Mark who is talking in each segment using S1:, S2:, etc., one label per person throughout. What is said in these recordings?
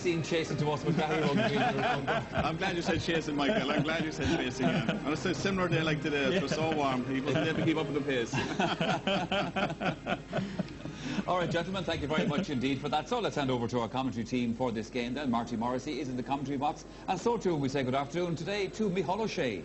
S1: seemed chasing to us with Gary Rugby.
S2: I'm glad you said chasing, Michael. I'm glad you said chasing. Yeah. And it's a similar day like today. It was so warm. He wasn't able to keep up with the pace.
S1: All right, gentlemen, thank you very much indeed for that. So let's hand over to our commentary team for this game then. Marty Morrissey is in the commentary box. And so too, we say good afternoon today to Micheál O'Shea.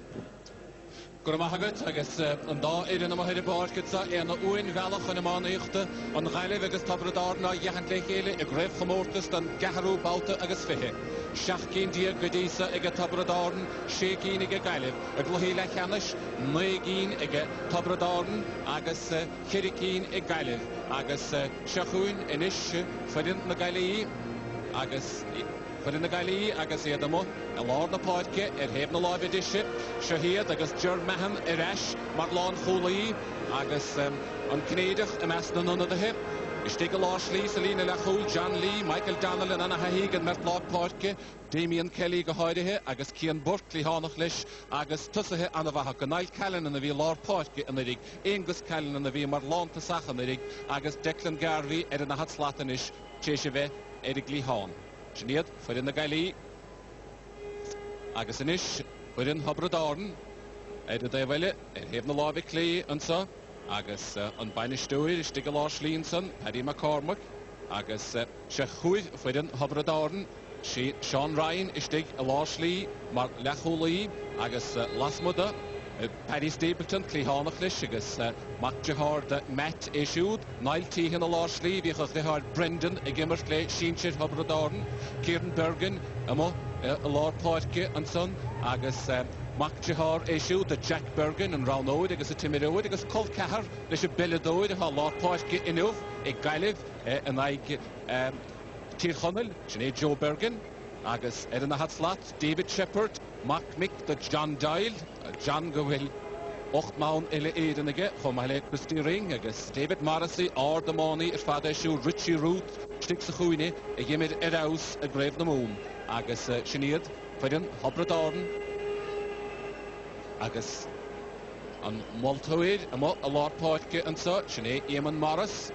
S3: Guramahagat, agus an dá idir na maithir báirgitsa na uain bhealach an amánaíochta an ghaileh agus tabradárna dheachant le chéile I gréibh chomórtas den gaharú báta agus fiche. Seach cín dia godísa ag tabradárn, sé cín ag ghaileh. A gluhí le cheannis, 9 cín ag tabradárn agus chiiri cín ag ghaileh. Agus seachúin inis farin na ghailí agus Farin na Galway agus éadamo a lár na páidce heb na láimh idise Shahiad agus Ger Mehan Eresh mar lán cholaí agus an cnéidech meas na nunadaithe Istig a lár slí sa lína le chól John Lee, Michael Donnellan anna haígan mert lá páidce Damien Kelly go háirithe agus Cian Burkley hánach leis agus tusathe anna bhacha go nail Callan na bhí lár páidce an irig Angus Callan na bhí mar lánta sachan irig agus Declan Garvey na hatslatan is téise bheith irig Líhán. Sinead, farin na Galway agus inis, farin Habradárn a dheile, heb na láimh clé ansa agus an bainistúir istig a lár slínsan, Paddy McCormack agus se chuid farin Habradárn Sean Ryan istig a lár slí mar lecholaí agus lasmuda Paddy Stapleton clíhánach leis agus Mac Jahar de Matt Ishiúd, Niall Tíhan a lár slí bhí chud Brendan ag immert le Sínsir Habradárn, Kieran Bergen amo a lár páidce an son agus Mac Jahar Ishiúd de Jack Bergen an Ránóid agus a Timiróid agus Col Cahar leis a Billadóid a lár páidce inmh ag Gailibh an ag Tír-Chonil, sinné Joe Bergen agus na hatslaat David Shepherd, Mac Mick de John Doyle, John go bhfuil 8 mán ile éidirige chum le Christy Ring agus David Morrissey the Money fada siú Richie Root stig sa chuine a gimid aus a gréibh na mún agus Sinead farin Habradárn agus an Moltóid a lár páidce ansa sinné Eamon Morris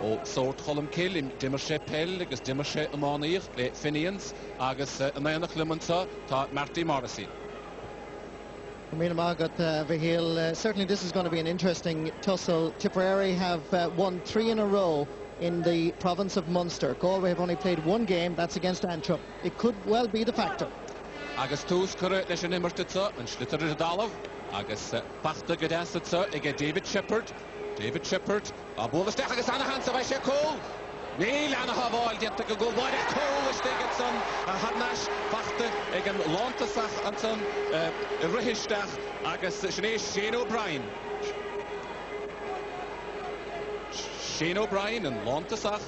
S3: ó sort cholam kill im dimmer sé pell agus dimmer sé amánaíoch le Finians agus an éanach limansa tá Marty Morrissey.
S4: Certainly this is going to be an interesting tussle. Tipperary have won 3 in a row in the province of Munster. Galway have only played 1 game, that's against Antrim. It could well be the factor.
S3: Agus tús curre leis an immertitsa an slittar Dalavh agus pachta gadasatsa ag David Shepherd a bólasteach agus anna hansa bhaith sé cól. Níl anna haváil dianta go bhhaid a cól istigad san a hadnáis pachta ag an lántasach an san i ritheisteach agus sinné Shane O'Brien. Shane O'Brien and lántasach.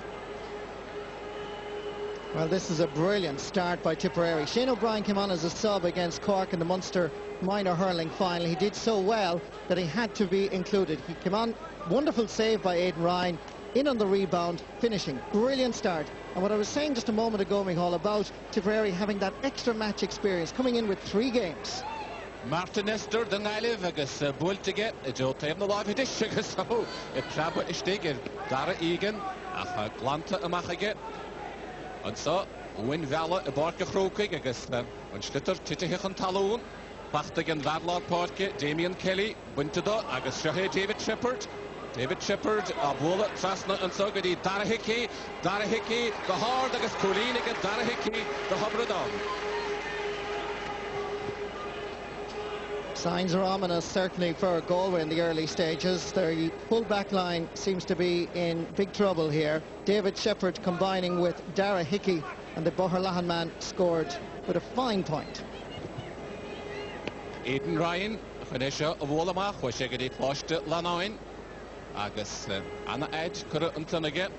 S4: Well, this is a brilliant start by Tipperary. Shane O'Brien came on as a sub against Cork in the Munster minor hurling final. He did so well that he had to be included. He came on, wonderful save by Aidan Ryan, in on the rebound, finishing. Brilliant start. And what I was saying just a moment ago, Micheál, about Tipperary having that extra match experience, coming in with 3 games.
S3: Martin Esther den Gailibh agus búltige Joe taobh na láimh idis agus so I traba istig dara igen ach glanta amachige an so win vela a barca chrócaig agus an slittar titithe an talún pachta gan bhadlár páidce Damien Kelly buntada agus seohé David Shepherd a bhóla trasna an so go dtí dara hickey go hard agus cólín ag dara hickey the Habradárn.
S4: Signs are ominous, certainly, for Galway in the early stages. Their full-back line seems to be in big trouble here. David Shepherd combining with Dara Hickey, and the Borris-Ileigh man scored with a fine point.
S3: Aidan Ryan, chunéisio a bhólamach, chuir sé go dtí pláiste leanáin, agus anna Ed cura an tunige,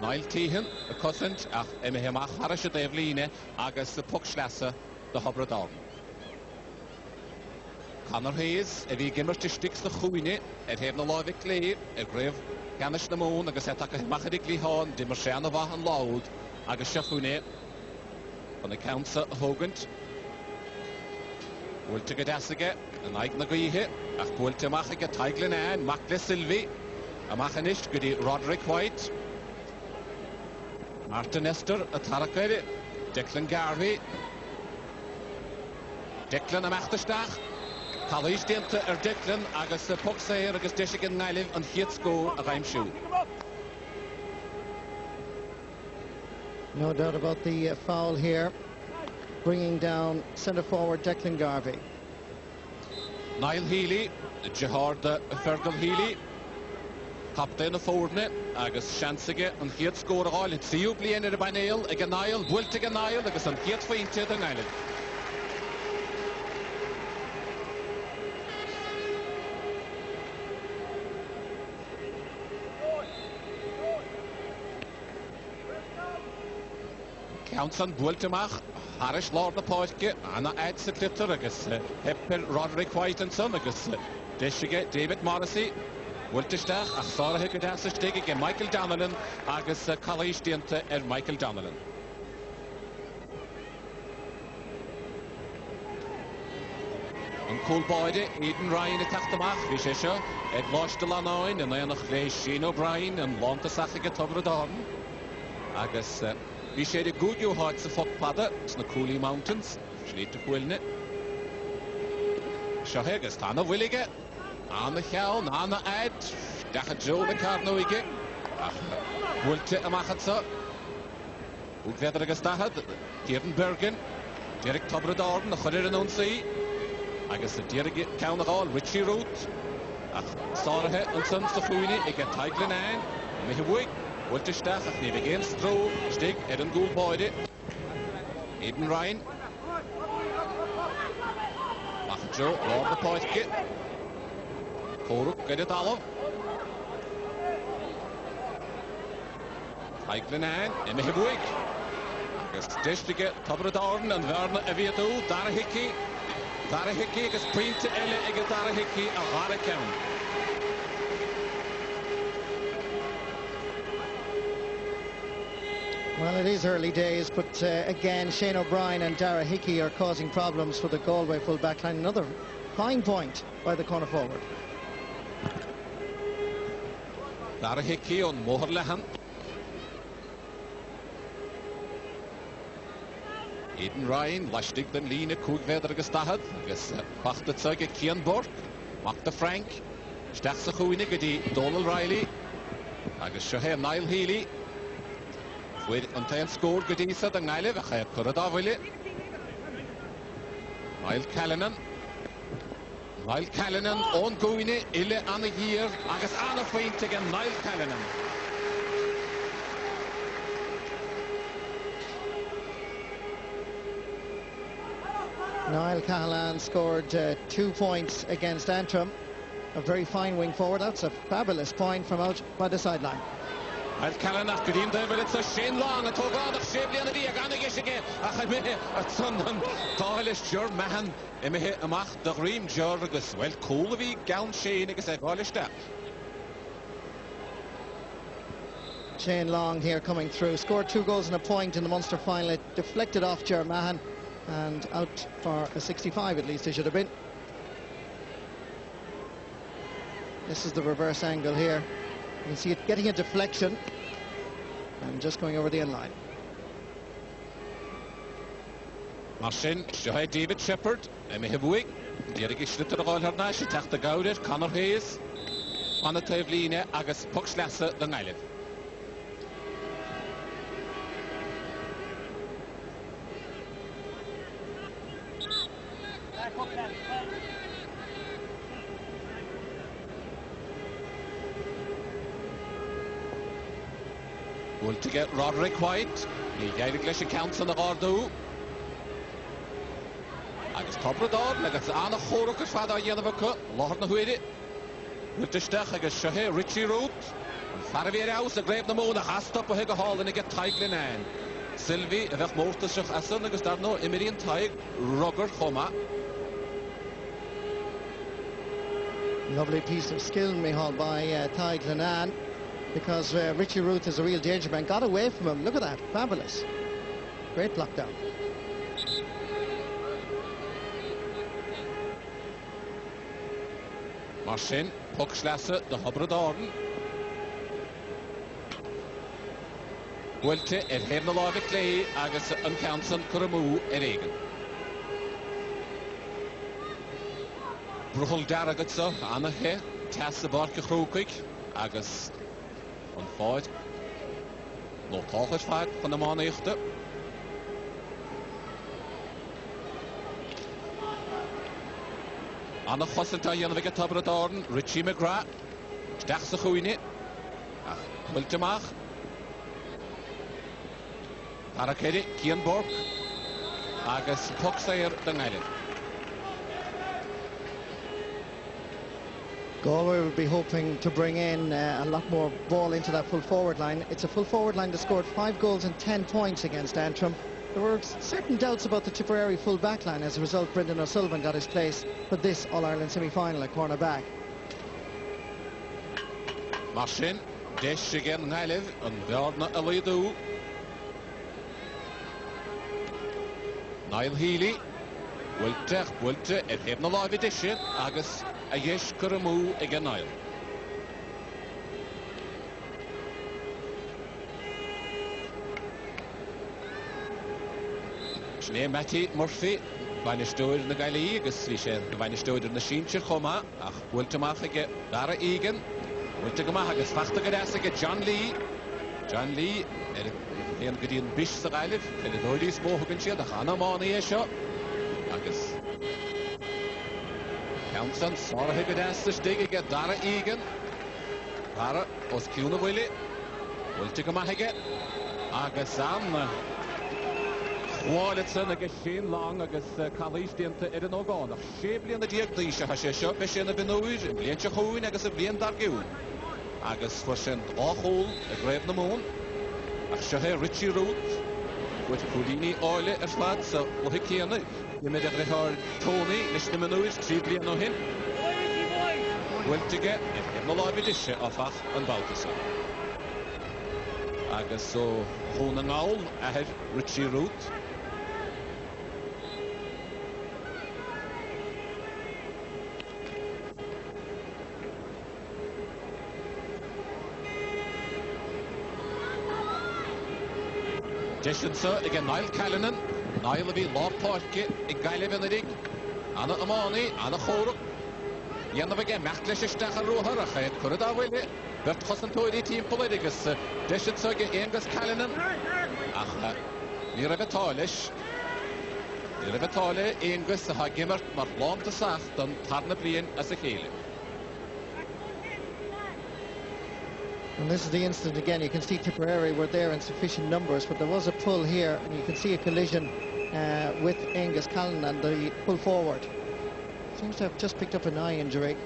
S3: Niall Tíhan a cosint ach imiheamach haris a déobh líne agus the puck slasa the Habradárn. Conor Hayes, a bhí gimmert istig sa chuine, heb na láimh clé, gréibh ganis na mún agus take machad Líhán, dimmer sé anna bhaith an láud agus se chuine an na countsa a thógant. Búilte go deasige, an aig na gaíthe, ach búilte amachige Teiglan Ann, Macla Sylvie, amachanish go dtí Roderick White, Martin Esther a taracaire, Declan Garvey. Declan am achterstach. Calais diente Declan agus puck sair agus Deshigan Nailiv an hit score a Reimshoe.
S4: No doubt about the foul here, bringing down centre forward Declan Garvey.
S3: Niall Healy, Jihard Fergal Healy, captain of forwardne, agus Shansige an hit score all. It's you blian er by Niall, again Niall, Wiltig and Niall, agus an hit feinte the Niall. Counts Bultemach, Harish Lord the Poitke, Anna adds the clitter, agus Hepper Roderick White and son, agus Deshige David Morrissey, Wultistach, a Sora Hickadas Stig again Michael Donnellan, agus Calais Diente and Michael Donnellan. An cool boyde, Eden Ryan Tachtamach, Vishisha, Ed Losh de Lanoin, and then Shane O'Brien, and Lontasachig Tobradon, agus. We shared a good you heart to fuck padder, it's the Cooley Mountains, Schneet to Quilnet. Shahegas, Tana Willige, Anna Hell, Anna Ad, Dacha Joe the Carnoige, Wilte Amachatsa, Udvedragastahad, Kieran Bergen, Derek Tobradorn, the Hutter and Unsea, I guess the Derek Count Hall, Richie Root, Sarah and Sons to Funi, I get Tiglin Ann, Mihawig. Wultistach, he begins through, Stig, Eden Gould Boyde, Eden Ryan, Machajo, Lord the Poitke, Koruk, get it all. Heiglin Ann, Emma Hibwig, Gestistige, Tobradorn, and Werner Eviatu, Darahiki, gets print to Elle, Egget Darahiki, a Harakam.
S4: Well, it is early days, but again, Shane O'Brien and Dara Hickey are causing problems for the Galway full back line. Another fine point by the corner forward.
S3: Dara Hickey on Moherlehan. Eden Ryan, Lastig den Line, Koegweder gestahad, agus Bachta Zeuge Kian Borg, Magda Frank, Stachsa Chuinig, die Donald Riley, agus Shoher Niall Healy. With until score Gadisa the Nile, Kuradavili. Niall Callanan, on Goine, Ille Anna here, Agus Anna Faint again, Niall Callanan.
S4: Niall Callanan scored 2 points against Antrim. A very fine wing forward. That's a fabulous point from out by the sideline.
S3: Niall Callanan, Kadim David, it's a Shane Long, a Togada, Shabli and the Agana Gishige, Achame, a Sundan, Dalish, Jur Mahan, Emihe Amach, the Ream Jurgus, well, Coolvy, Gown Shane, I said, Galish that.
S4: Shane Long here coming through, scored 2 goals and a point in the Munster final. It deflected off Ger Mahan and out for a 65 at least it should have been. This is the reverse angle here. You can see it getting a deflection and just going over the end line.
S3: Marcin, Shohai David Shepherd, Emmy Hibwig, Derek Schlitter of all her nash, Tachta Gauder, Conor Hayes, Anna Tavline, Agus Puxlassa, the Nile. To get Roderick White, he gave English accounts on the Gardu. Agus Tobrador, Agus Anna Choruk, Father Yanavaka, Lord Nahuidi, with the Stach, Agus Shohe, Richie Root, and Faravier House, the Grave Namona, Hastop, Higa Hall, and he get Tiglin Ann. Sylvie, Evach Mortashach Asson, Agus Darno, Emirian Tig, Roger Homa.
S4: Lovely piece of skill, Mihal, by Tiglin Ann. Because Richie Ruth is a real danger man. Got away from him. Look at that. Fabulous. Great block down.
S3: Marcin, Puxlasse, the Hobradorn. Bhfuilte heb na láimh clé agus an ceansan curamú éigen. Bruchol dar agad so anna he teas a barca chrúcaig agus an fáid nó táchas fáid chun na mána éachta. Anna chosanta dhéanamh ag Tabhradáin, Richie McGrath, steach sa chúine, ach bhfuilteach. Aracedi, Cian Bork, agus puck sair den Ireland.
S4: Galway will be hoping to bring in a lot more ball into that full forward line. It's a full forward line that scored 5 goals and 10 points against Antrim. There were certain doubts about the Tipperary full back line. As a result, Brendan O'Sullivan got his place for this All-Ireland semi-final at cornerback.
S3: Marsin, Desh again Ireland, and Bjarna Alidu. Niall Healy, Wilte, heb na láimh dishin, agus a dhéis curamú ag an Niall. Sné Matty Murphy, bhainisteoir na Galway, agus bhí sé bhainisteoir na Sínte chomá, ach bhfuilteach ag dara igen, bhfuilte gomach agus fachta go as ag John Lee. John Lee, Éan go dtíon bis sa Gaillimh, Peledóidí smóthagann siad ach anna mána é seo. Agus Counson sáirithe go as sa stig ag dara igen. Dara os ciúna bhuaile, bhfuilte gomach ag agus an Chláilitsan agus Shane Long agus Calís dianta ar an ógáin. Ach sé blian na díag díise ha sé seo be sin na binúir, blian se chúin agus a blian dar giún. Agus fuair sin áchúil a gréibh na mún. Ach seo Richie Root, with Coolini áile ar fad sa uthe céanna. Imid a rithar Tony, leis na binúir, trí blian ó hin. Bhfuiltige, na láimh disise á fach an báltasa. Agus so chun an áil ahir Richie Root. Deshinsa ag Niall Callanan, Niall a bhí lápáirce ag Gaillimh Enadig, Anna Amani, Anna Chórach. Dhéanamh ag mecht leis isteach a róthar a chaid curad á bhfuile. Bert chosantóidí timppla agus Deshinsa ag Angus Callanan. Ach, ní raibh atáilis. Ní raibh atáile Angus a ha gimmart mar lánta sach don tarna blian as a chéile.
S4: And this is the instant again. You can see Tipperary were there in sufficient numbers, but there was a pull here, and you can see a collision with Angus Callan and the pull forward. Seems to have just picked up an eye injury.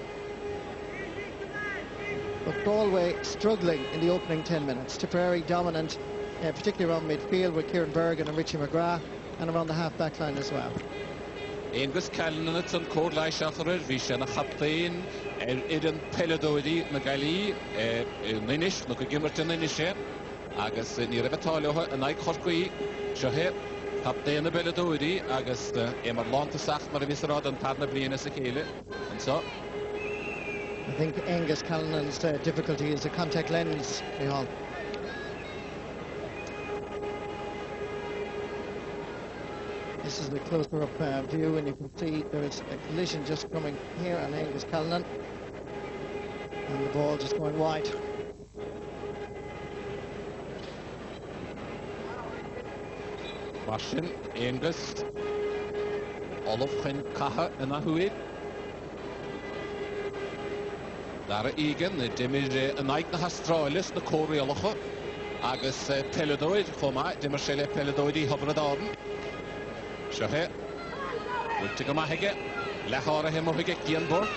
S4: But Galway struggling in the opening 10 minutes. Tipperary dominant, particularly around midfield with Kieran Bergen and Richie McGrath, and around the half-back line as well.
S3: Angus Callan at an cór lai seachar bhí sé na chaptaín an Peledóidí na Galway ninis, nó go gimmart an ninis sé, agus ní raibh atáileocha an ag chorcaí seo chaptaín na Peledóidí agus mar lánta sach mar a bhísrád an tarna bliana sa chéile. And so
S4: I think Angus Callan's difficulty is the contact lens, Michal. This is the closer-up view, and you can see there is a collision just coming here on Angus Callanan, and the ball just going wide.
S3: Marsin, Angus, Olaf Chin Caha in a huid. Dara igen, dimir an aig na Australis na Córialacha, agus Peledóid, chomá, dimir sé le Peledóidí Tabhradáin. Seo bhfuilte go maithaige, leathára he mothaige Cian Bork.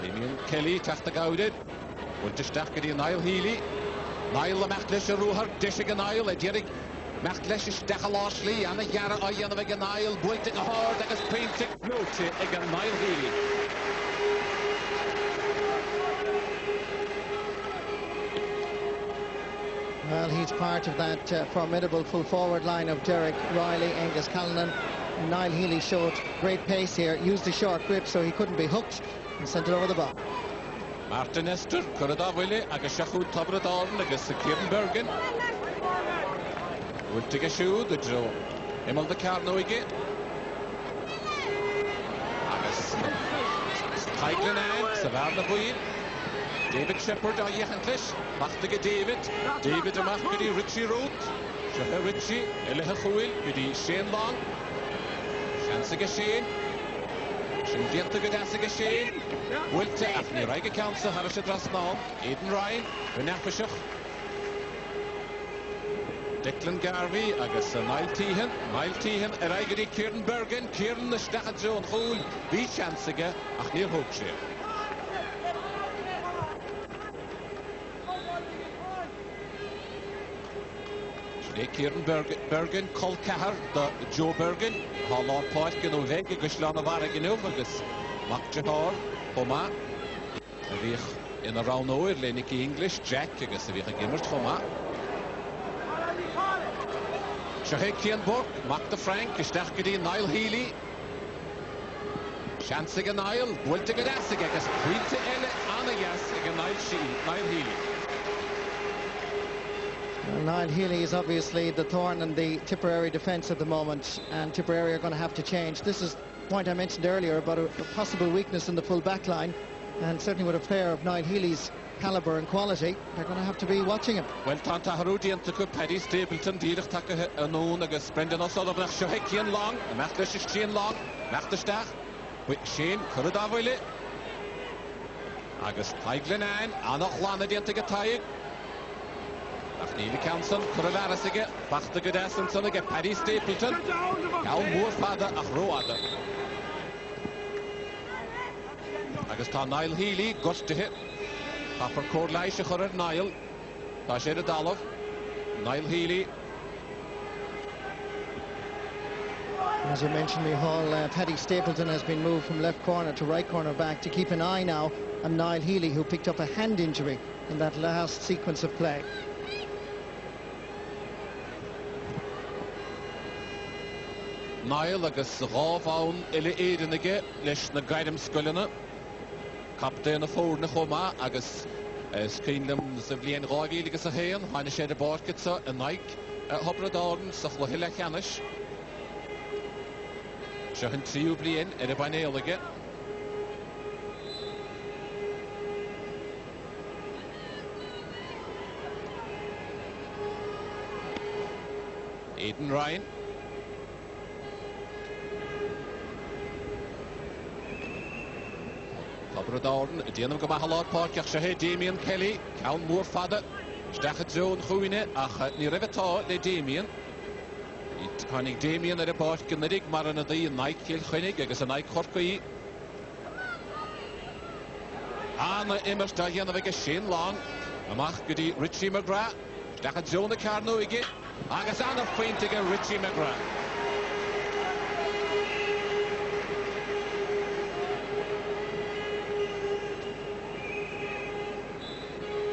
S3: Damien Kelly teachta gaudir, bhfuilte steach go dtí Niall Healy. Niall a mecht leis a rúthar, deise go Niall, a deireadh mecht leis isteach a láslí, anna dheara a dhéanamh ag Niall, bhfuilte go háir agus peinte glúte ag Niall Healy.
S4: Well, he's part of that formidable full forward line of Derek Riley, Angus Callanan. Niall Healy showed great pace here, used the short grip so he couldn't be hooked, and sent it over the bar.
S3: Martin Esther, Corridavile, agus Shachud Tabradorn, agus Kieran Bergen. Wiltig a shoe, the Joe. Emil the Carnoige. Agus Tiglin Ann, Savannah Boyle. David Shepherd, Ayechantish. Machtige David. David a Machgudi, Richie Root. Shahe Richie, Eleha Chouil, Gudi Shane Long. Shansige Shane. Shindianta Gadasige Shane. Wilte Afni Riga Council, Harasha Drasnal. Aidan Ryan, Renapashach. Declan Garvey, agus Niall Tehan, Erigeri Kieran Bergen, Kieran the Stachat Joan Hole, the Chancellor, ach near Hookshire. Kieran Bergen, Col Cahar, the Joe Bergen, Hallon Parkin, Ovega, Guslana Varagan, agus Mac Jahar, Homa, in a round over, Leniki English, Jack, agus the Vika Gimmert, Homa. Shahe Kienborg, Mac the Frank, Ishtachgedi, Niall Healy. Chansiga Niall, Wiltiga Dassiga, agus Quinta Ele, Anagas, again Niall Healy.
S4: Well, Niall Healy is obviously the thorn in the Tipperary defence at the moment, and Tipperary are going to have to change. This is the point I mentioned earlier about a possible weakness in the full back line, and certainly with a player of Niall Healy's calibre and quality, they're going to have to be watching him.
S3: Well, Tanta Harudi and Tuku Paddy Stapleton, Dirich Taka Anon, agus Brendan O'Sullivan, Shohekian Long, Machlish Shane Long, Machtestach, Shane Corridavile, agus Tiglin Ann, Anna Juana Diantagatai. Neely Council, Corrivarasige, Bachta Gadasson, Paddy Stapleton, Cal Moore Father, Achroada. Agus tá Niall Healy, Gus to hit. Papa Cordlaish, Chorad Niall, Tashed Dalov, Niall Healy.
S4: As you mentioned, Micheál, Paddy Stapleton has been moved from left corner to right corner back to keep an eye now on Niall Healy, who picked up a hand injury in that last sequence of play.
S3: Niall agus Ráfáun ile éidirige leis na gaidim scoilena. Captain of Ford na Choma agus Screenlam sa bblion rágéil agus a héan, haine sé de barcatsa a naig Hobradáran sa chluhile cheannis. Sehan tríú blion a banéalaige. Aidan Ryan. Hobradáran, Déanam go Mahalad Parkach Shahe Damien Kelly, Count Moore Fada, Stachat Joan Chouine, ach ni Revetá le Damien. Hannig Damien a Park Gynedig, Marana Dí, Nike Kiel Chwenig, agus a Nike Chorcaí. Anna Immers da Hianna Vega Shane Long, amach Gudi Richie McGrath, Stachat Joan a Carno Ige, agus Anna Faintiga Richie McGrath.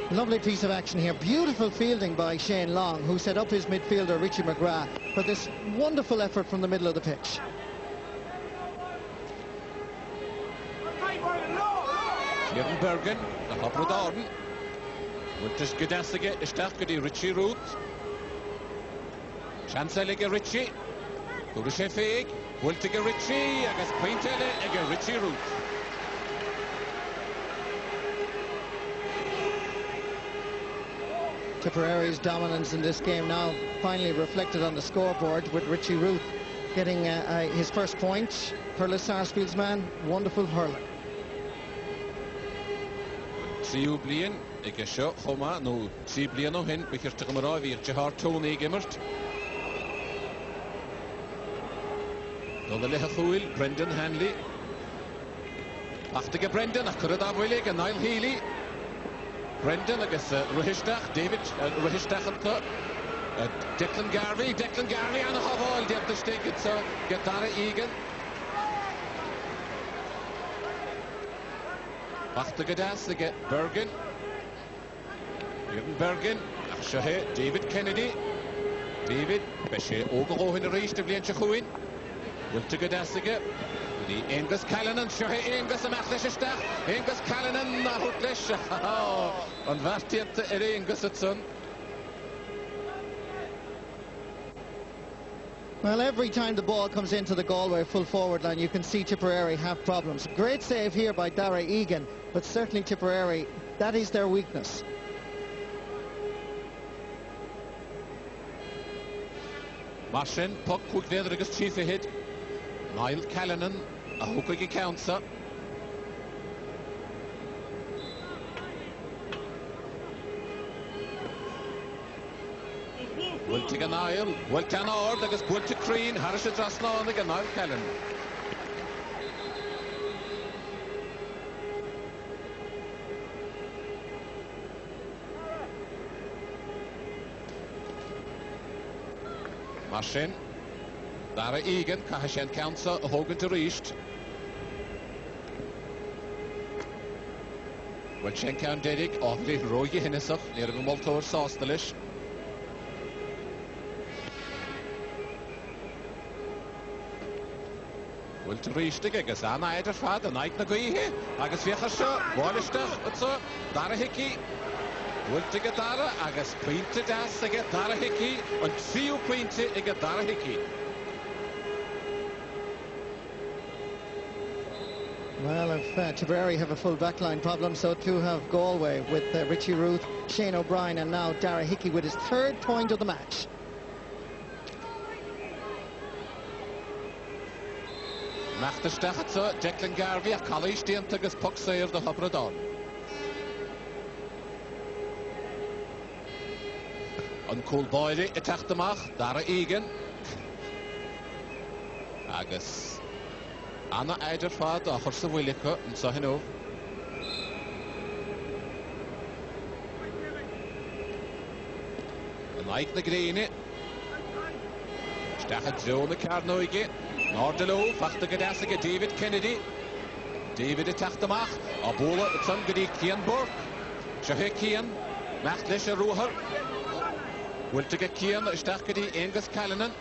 S4: Lovely piece of action here. Beautiful fielding by Shane Long, who set up his midfielder Richie McGrath for this wonderful effort from the middle of the pitch.
S3: Kieran Bergen, the Hobradáran. Wiltis Gadasige, Ishtachgedi Richie Root. Chancelige Richie. Gurushe Feig, Wiltige Richie, agus Pointele, ege Richie Root.
S4: Tipperary's dominance in this game now finally reflected on the scoreboard, with Richie Root getting his first point. Perlis Sarsfield's man, wonderful hurler.
S3: Tríú blion ige seo chomá nó trí blion ó hin bicirte go mará bhíoh Jahar Tony gimmert. Nó le lethe chúil Brendan Hanley. Achtaige Brendan ach Corridavile ige Niall Healy. Brendan agus Ruhistach, David Ruhistach anta. Declan Garvey an a chaváil dianta stigit sa Gatara Egan. Achtaige das ige Bergen. Kieran Bergen, ach Shahe David Kennedy. David, be sé ógaróhin a réiste blian se chuin. Wiltige das ige The Angus Callanan, sure Angus a mathlishistach. Angus Callanan a hutlish. On vartiet Angus at son.
S4: Well, every time the ball comes into the Galway full forward line, you can see Tipperary have problems. Great save here by Dara Egan, but certainly Tipperary, that is their weakness.
S3: Marsin, puck quick there against chief ahead. Niall Callanan, a hookage counter. Will take a Niall, will can ord, against will to Crean, Harris a Drasna, and again Niall Callan. Marsin, Dara Egan, Cahashen Counter, Hogan to reached. Will Shenkan Derek, Offley Roy Hinnesach, near the Moltor Sostelish. Will to reach the Gagas, Anna Ederfad, and Ike Naguihe, Agus Viachasha, Wallistach, so Dara Hickey. Will to get Dara, Agus Quinte Das, I get Dara Hickey, and Trio Quinte, I get Dara Hickey.
S4: Well, if Tipperary have a full backline problem, so too have Galway with Richie Ruth, Shane O'Brien, and now Dara Hickey with his 3rd point of the match.
S3: Machtestachat so, Declan Garvey, a college Diantagus Puxair the Hobradon. On Cool Boyle, Etachtamach, Dara Egan. Agus Anna Eiderfad, a horse of Willica, and Sohino. And Ike the Green. Stachat Joe the Carnoige. Nordelo, Fachta Gadasiga, David Kennedy. David Etachtamach, Abola, the son Gadi Kianborg. Shahek Kian, Machtlisha Ruher. Will to get Kian, Stachadi, Angus Callanan.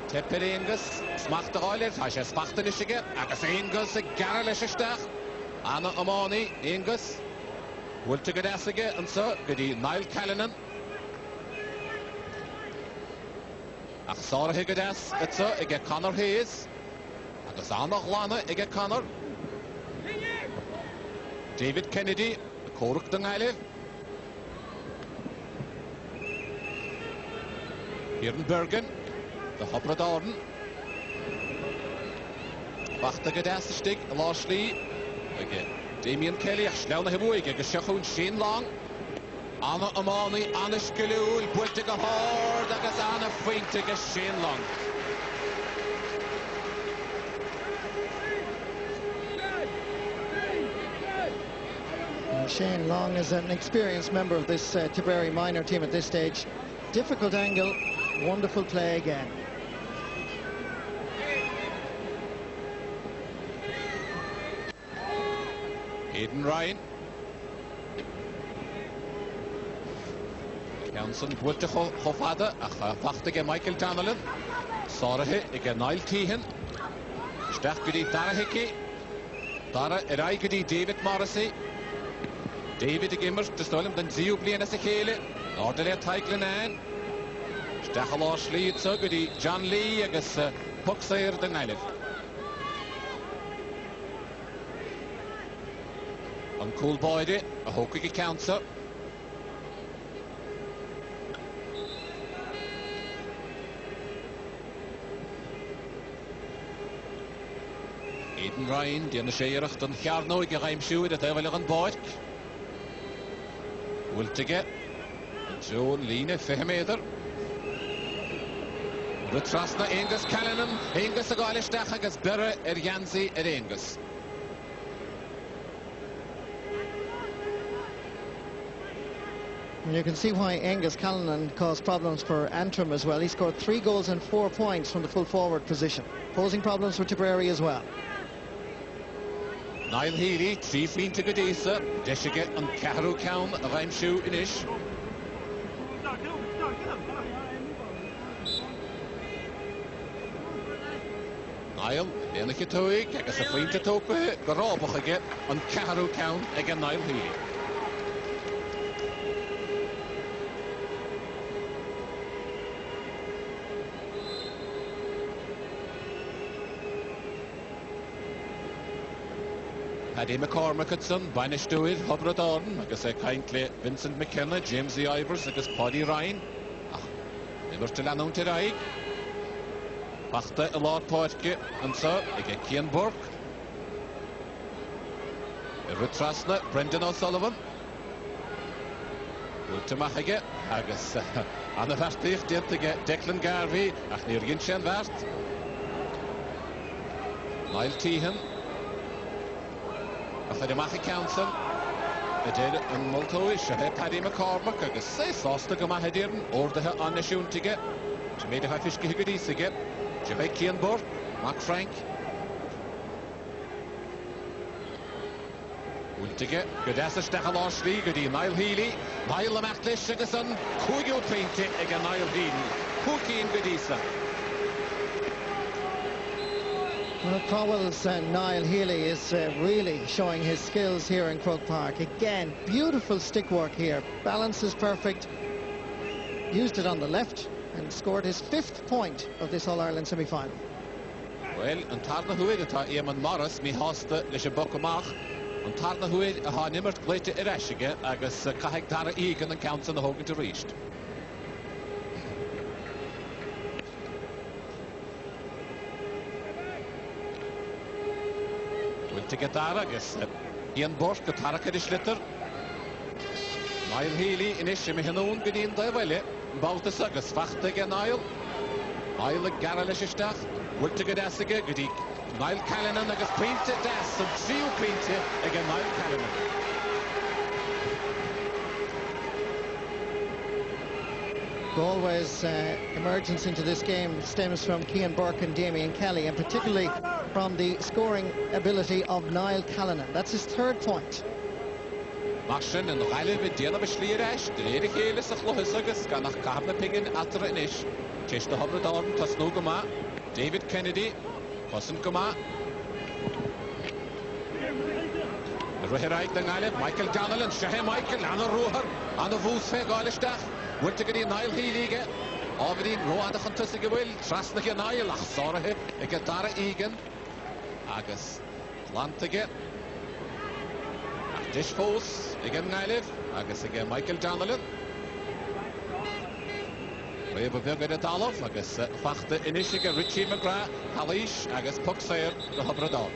S3: Tepper Angus, Smachta Oiler, Hasha Spachtanishiga, Agus Angus, Garalishistach. Anna Amani, Angus. Will to Gadasiga, and so Gadi Niall Callanan. Ach Sara Higadas, it's I get Connor Hayes. Agus Anna Lana, I get Connor. David Kennedy, Cork Dungaile. Kieran Bergen, the Hopradorden. Bachta Gadas Stig, Lashley. Again, Damien Kelly, Schlauna Hibuig, Gashachun Shane Long. Anna Amani, Anna Skilul, Bultiga Hord, Agus Anna Fuintiga Shane Long.
S4: Shane Long is an experienced member of this Tipperary minor team at this stage. Difficult angle, wonderful play again.
S3: Aidan Ryan. Jansen Bulta Hofada, Fachtige Michael Donnellan. Sorahe, Ega Niall Tehan. Stachgudi Dara Hickey. Dara Eraigudi David Morrissey. David Gimmers, the Stolen, then Zio Blian as a Kale. Ordere Taiklin Ann. Stachalosh Lee, Tsugudi, John Lee, Agus Puxair the Nilef. On Cool Boyd, a Hokiki Counter. Aidan Ryan, Diana Sheeracht, and Jarno, Geheim Shoe, that they will on board. Wiltige, Joan Line, Fehmeder. Retrasna Angus Callanan, Angus Agalistach, Agus Berre, Janzi, Angus.
S4: And you can see why Angus Callanan caused problems for Antrim as well. He scored 3 goals and 4 points from the full forward position, posing problems for Tipperary as well.
S3: Niall Healy, 3 flin to Gadisa, Deshiget and Caharu Cown, a Rhyme Shoe in Ish. Niall, Léna Kitúig, agus a Flinta Tópa, Gorábach aige, an Carú Count ag an Niall Healy. Paddy McCormickson, Bannistuid, Hobra Darden, agus a Kaintle, Vincent McKenna, James E. Ivers, agus Paddy Ryan. Niver til Annon til Raig. Bachta a Lord Poitke, and so, ag Cian Burke. Rutrasna, Brendan O'Sullivan. Ultimach aige, agus Anna Vertich, diant aige Declan Garvey, ach nir Ginshen Vert. Niall Tehan. Ach ydy Matthew Council, ydy'r yn Multowys, ydy Paddy McCormick, agus sásta go maith ydy'r ordathe anisiúntige, Siméide Haifisci Higgadísige, Jafé Cian Burke, Mac Frank. Últige, Godessa Láshlí, go dtí Niall Healy, Niall Amachlis agus an cúigiú peinte ag an Niall Healy, cúcín Godessa.
S4: Well, Crowell's Niall Healy is really showing his skills here in Croke Park. Again, beautiful stick work here. Balance is perfect. Used it on the left and scored his 5th point of this All-Ireland semi-final.
S3: Well, an tarna huid atá Eamon Morris mi hásta leis a bocamach. An tarna huid a há nimmert gléite ireisige agus caithig dara ígan an council na hógan to ríist. To get that, I guess. Ian Burke, the Taraka is litter. Niall Healy in Ishim Hanoon, good in Davile. About the Sagas, Facht again, Niall. Niall Garalishistach, work to get Assiga, good eek. Niall Callanan, I guess, painted Das, and see you painted again, Niall Callanan.
S4: Galway's emergence into this game stems from Cian Burke and Damien Kelly, and particularly from the scoring ability of Niall Callanan. That's his 3rd point.
S3: Martin and Raleigh with Diana Bashlierash, the lady Kalis of Lohisagus, Ganach Carna Pigin at the Renish, Chase the Hobra Dorn, Tasnogama, David Kennedy, Cousin Goma. Ruheraik the Nile, Michael Donnellan, Shahe Michael, Anna Ruher, Anna Vusfe Galistach, Wurtigadi Niall Healy. Ábhíonn roiádach an tusa go bhfuil trasna go Niall ach sáirithe ag go dara ígan agus plantaige ach dis fós ag an Ngáileh agus ag Michael Donnellan. Réamh a bheag ar a dalamh agus fachta inis ag Richie McGrath, Halís agus Puck Sayer go Hobra Dorn.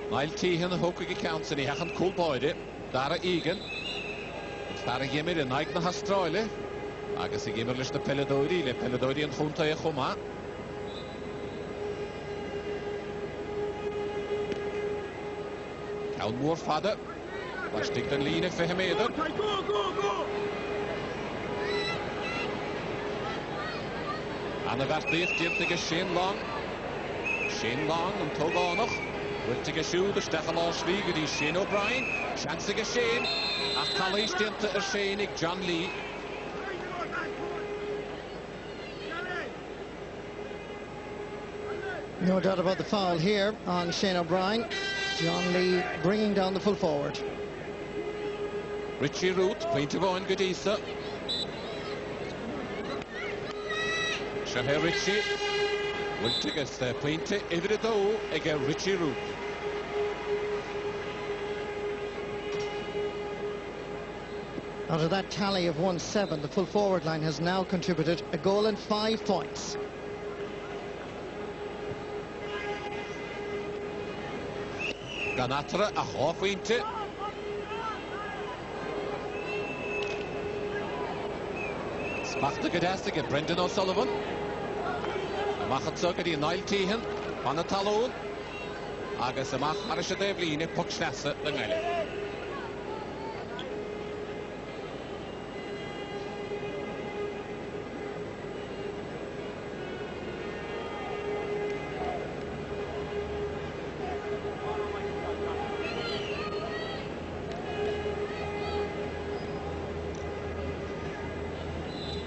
S3: Niall Tehan a hóca go council í hechan cúlbáide dara ígan dara gimir in aig na Hastráile agus I gimir leis na Peladóirí le Peladóirí an chunta a chumá. Cawn mór fada Bastig den líne feheméidir. Anna Vertlief diant ag Shane Long. Shane Long an tógánach. Wilt ag siúd Stefan Láshlí go dtí Shane O'Brien. Chance ag Shane. Ach talís dianta Shane ag John Lee.
S4: No doubt about the foul here on Shane O'Brien. John Lee bringing down the full forward.
S3: Richie Root, point of on Godisa. Shahe Richie. Wilt ag point idir dó ag Richie Root.
S4: Out of that tally of 1-7, the full forward line has now contributed a goal and 5 points.
S3: Ganatra a háfuinte. Spachta Gadasta get Brendan O'Sullivan. Amachad so gadi Niall Tehan. Panna Talón. Agus amach Marisha Devline puck slasa the Ngaile.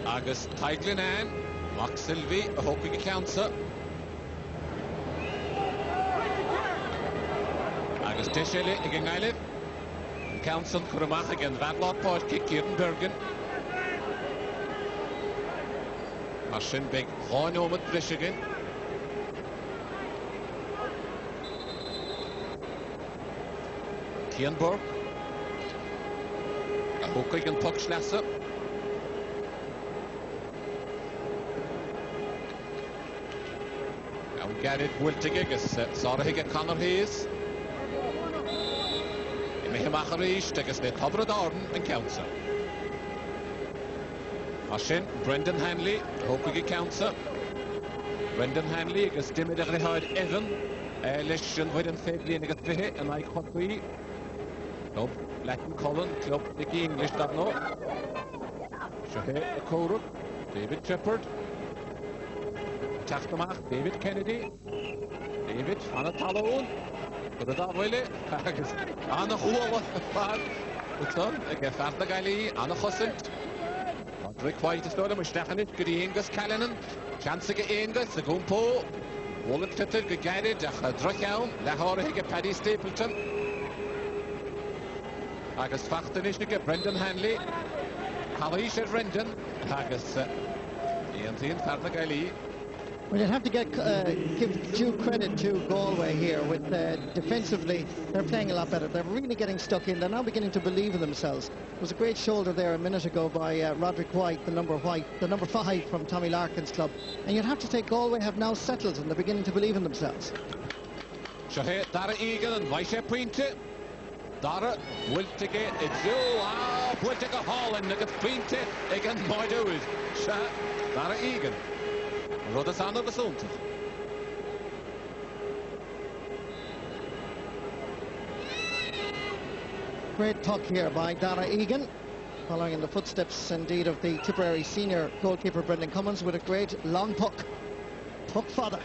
S3: agus Taiglin Ann, Mac Sylvie, a hoping accounts agus Tishele again Eilif. Council Kuramach again Vadlot Pod kick Kieran Bergen. Martin Big Horn Omid Brishigan. Kienborg. A Hookig and Puck Schlesser. Now Garrett Wiltigigus, Sarah Higgett Connor Hayes. Macharish agus le Tabra Darden and Council. Ashin, Brendan Hanley, hoping Council. Brendan Hanley agus Dimid Rehard Evan. Leishan Widden Febly and agus Fihe and I Hotwee. Club Latin Colin, Club Nicky English that no. Shahe Koruk, David Shepherd. Tachtamach, David Kennedy. David Anna Talon. But that way, agus Anna Hula, what's done? Again, Fatna Gali, Anna Hussint. Roderick White is done, Mustachanit, good Angus Callanan, Chancega Angus, the Gumpo, Wallet Titter, good Garrett, Druckown, Lahore, Paddy Stapleton. Agus Fachtanish, Brendan Hanley, Halish Brendan, Agus Ian Fatna Gali.
S4: Well, you'd have to give due credit to Galway here with defensively, they're playing a lot better. They're really getting stuck in. They're now beginning to believe in themselves. There was a great shoulder there a minute ago by Roderick White, the number 5 from Tommy Larkin's club. And you'd have to say Galway have now settled and they're beginning to believe in themselves.
S3: Shahe Dara Egan and Vaisha Pointe. Dara will take it. It's you. Will take a haul and look at Pointe again. Moidoid. Shahe Dara Egan. Rodasana the Sunta.
S4: Great puck here by Dara Egan, following in the footsteps indeed of the Tipperary senior goalkeeper Brendan Cummins with a great long puck. Puck fodder.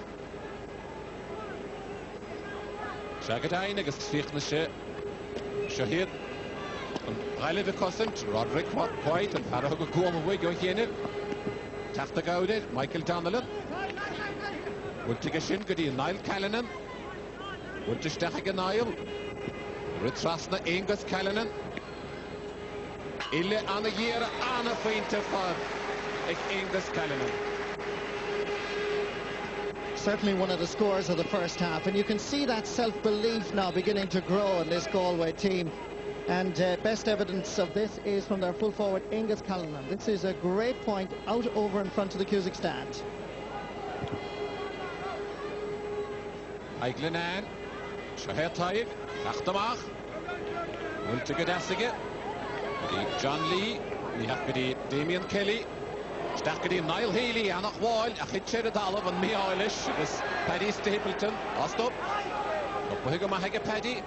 S3: Shagadain agus Fichtnische Shahid and Riley Cosent, Roderick White and Farah Gomaway go here. Tachta Gaudet, Michael Donnellan. Will take a shin, Goody, Niall Callanan. Will to Stachig Niall. Ritrasna Angus Callanan. Ille Anna Year, Anna Fainter for Angus Callanan.
S4: Certainly one of the scores of the first half, and you can see that self-belief now beginning to grow in this Galway team. And best evidence of this is from their full forward Angus Callanan. This is a great point out over in front of the Cusack stand.
S3: Aiglinan, Shaher Taig, Achtamach, Multigadasige, John Lee, we have Damien Kelly, Stackedy Niall Healy, Anach Wall, Achitcher Dalov, and me Eilish, this Paddy Stapleton, Ostop, Upahigamahaga Paddy.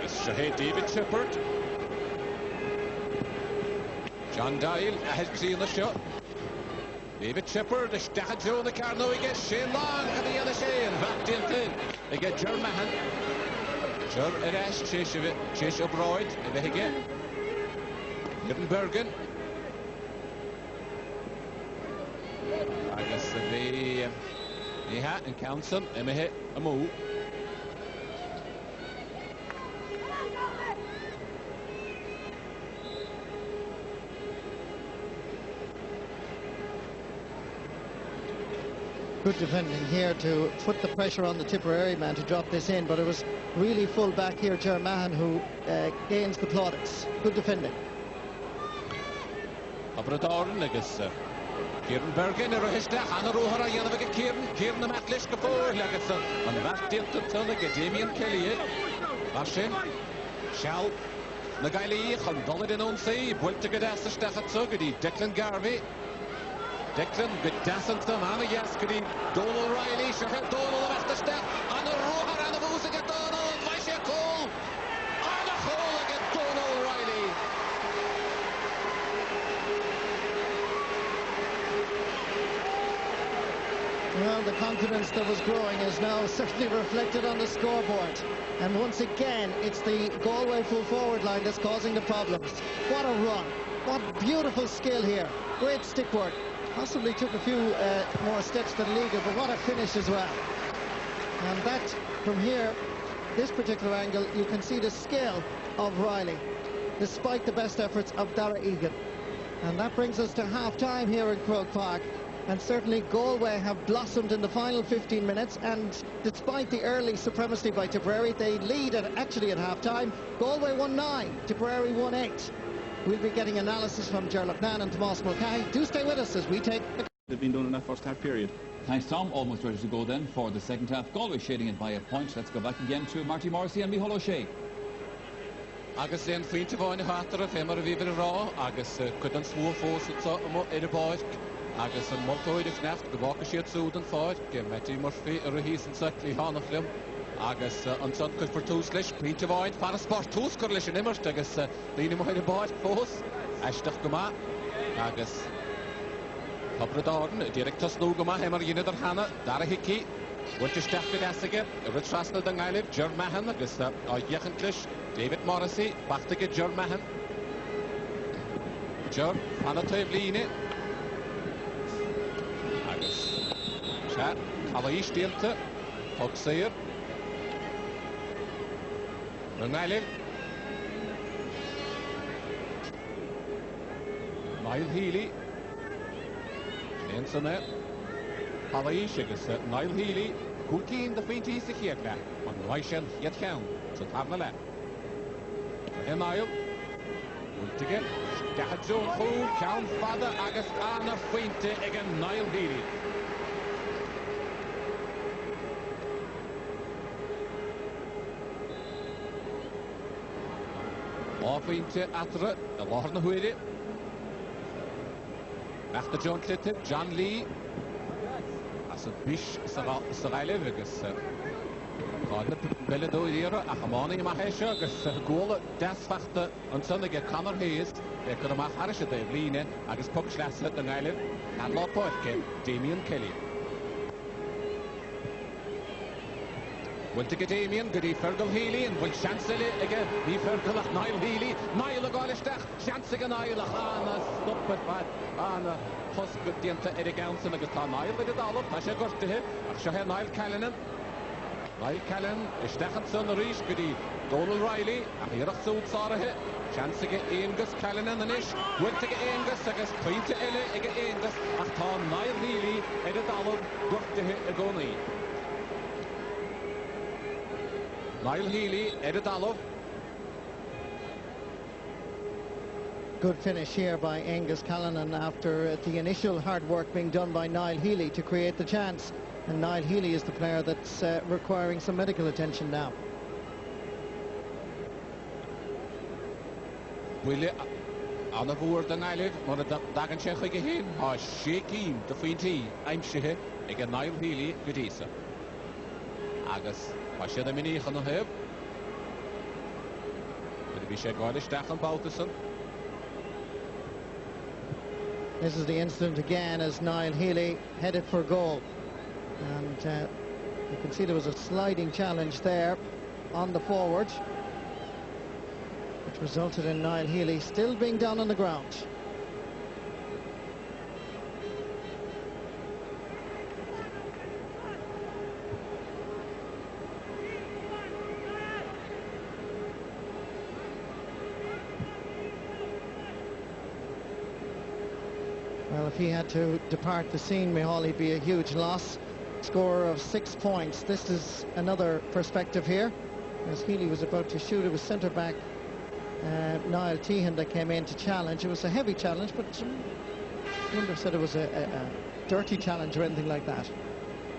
S3: Shahe David Shepherd, John Dial, has seen the shot. David Shepherd, the Stachad Joe, the Carno, he gets Shane Long, and the other Shane, back in thing. They get Ger Mahan, Ger Eresh, Chase O'Broyd, and they get Bergen. I guess the Neha and Council, and they hit a move.
S4: Good defending here to put the pressure on the Tipperary man to drop this in, but it was really full back here, Ger Mahan, who gains the plaudits. Good defending.
S3: Abradorn agus Kieran Bergen Rohista Hannah Rohara Yanavik Kieran the Matlish Kapoor Legason on the back Tilton like Damien Kelly Ashin Shall Nagaili Dollar on say Bultigadas Stachat Declan Garvey Declan Goodasant the man Yaskadi Donald Riley Shahar Donald of the step and the Rohara and the Music Donald Vaisha Cole and a hole against Donald Riley.
S4: Well, the confidence that was growing is now certainly reflected on the scoreboard. And once again, it's the Galway full forward line that's causing the problems. What a run. What beautiful skill here. Great stick work. Possibly took a few more steps than legal, but what a finish as well. And that, from here, this particular angle, you can see the skill of Riley, despite the best efforts of Dara Egan. And that brings us to half-time here in Croke Park. And certainly Galway have blossomed in the final 15 minutes, and despite the early supremacy by Tipperary, they lead actually at half-time. Galway won 9, Tipperary won 8. We'll be getting analysis from Gerald Nan and Tomas Mulcahy. Do stay with us as we take the...
S2: They've been doing in that first half period.
S1: Thanks, Tom. Almost ready to go then for the second half. Galway shading it by a point. Let's go back again to Marty Morrissey and Micheál O'Shea.
S3: Agus yn ffynt y fo'n hatra a ffemar y fifr y rá, agus cwyd yn slw ffos yr y boed, agus yn moltoed y chneft, gyfoc y siad sŵd yn ffoed, gym Meti Murphy yr y hys yn syglu hon o'ch lym, agus yn son cwyd for tŵs lish, ffynt y fo'n far y sport tŵs gwr lish yn immerst, agus dyn i mwyn y boed ffos, eistach gyma, agus Hybryd Orden, y director snw gyma, hemar uned yr hana, dar y hici, wynt y stech gyda esig, y ryd trasnod yng Ngaelif, Ger Mahan, agus o iechyn clish, David Morrissey, bachtig y Ger Mahan. Ger, fan y teif lini. Agus, cael ei stielta, hog seir. Yng Ngaelif. Niall Healy. Lenson e. Cael ei agus Niall Healy. Gwgyn dy ffeint is y chiad le, ond waisian chiad llawn, so tarna le. Hen Niall, Wyntige, Stachad Joan Chw, llawn ffada agos an ar ffeinte ag yn Niall Healy. O ffeinte atra, y lor na hwyri. Achta John Clitty, John Lee. As y bish sy'n gaelef agos Gael y bele dwy dira a chamani yma hesio agos gôl desfachta yn synig e Conor Hayes e gyda mach haris y dweud line agos pwg slesed yng Ngaelif Hadlod Poethke, Damien Kelly. Wyntig y Damien gyda Fergal Healy yn fwyl siansili ag ni Fergal ach Niall Healy. Niall y gael ystech, siansig y Niall ach anna stopper fad, anna hosgwyd dienta Eric Ounson agos ta Niall wedi dalwb, ta eisiau gorti hy, ach sio he Niall Callanan. Niall Callan, ystech yn sôn yr eich gyda Donald Riley, ach hirach sŵd sara hy, siansig y Eingus Callanan yn eich, wyntig y Eingus agos pwynt y ele ag y Eingus, ach ta Niall Healy wedi dalwb gorti hy y goni. Niall Healy, Edidalov.
S4: Good finish here by Angus Callanan after the initial hard work being done by Niall Healy to create the chance. And Niall Healy is the player that's requiring some medical attention now.
S3: Willie, an y fwrdd yng Ngaelif, mae'n dagan siech o'i gehyn, a siegyn dy ffyn ti, aim sihe, ag y Niall Healy gydisa. Agus, pa siad am unig yn o heb. Ydy fi siad gael ystech yn Baltuson.
S4: This is the incident again as Niall Healy headed for goal. And you can see there was a sliding challenge there on the forward, which resulted in Niall Healy still being down on the ground. Well, if he had to depart the scene, Micheál, he'd be a huge loss. Score of 6 points. This is another perspective here. As Healy was about to shoot, it was centre-back Niall Tehan that came in to challenge. It was a heavy challenge, but I wouldn't have said it was a dirty challenge or anything like that.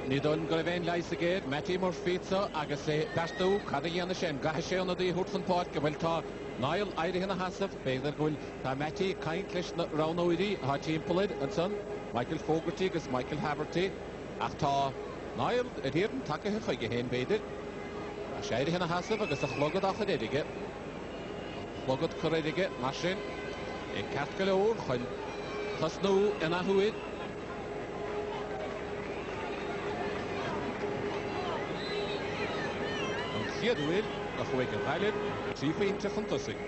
S3: Ni don golefen lais again, Meti Murphy so agus Bastu Kadayan Shen Gahishe on the Hudson Park Gavelta Niall Irihan Hasaf Bader Gul Meti Kindlish Raunoidi Ha Team Polid and son Michael Fogarty agus Michael Haverty Achta Niall Edhiran Taka Hegen Bader Shirihan Hasaf agus a Logod Achadige Logod Corredige Machine a Catkalo Hasno and Ahuid Siadwyl, a chweg yn haelyd, 3 pwyntach yn tysig.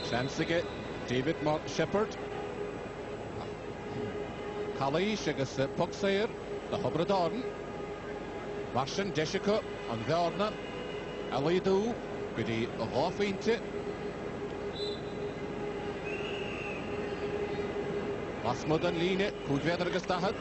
S3: Siansige, David Shepherd. Calais agus Puxair, the Hobradorn. Marsin Deshika an Bhearna. Alaidú, gyda a gáfeinte. Masmod an líne, cúdfedar agus dahad.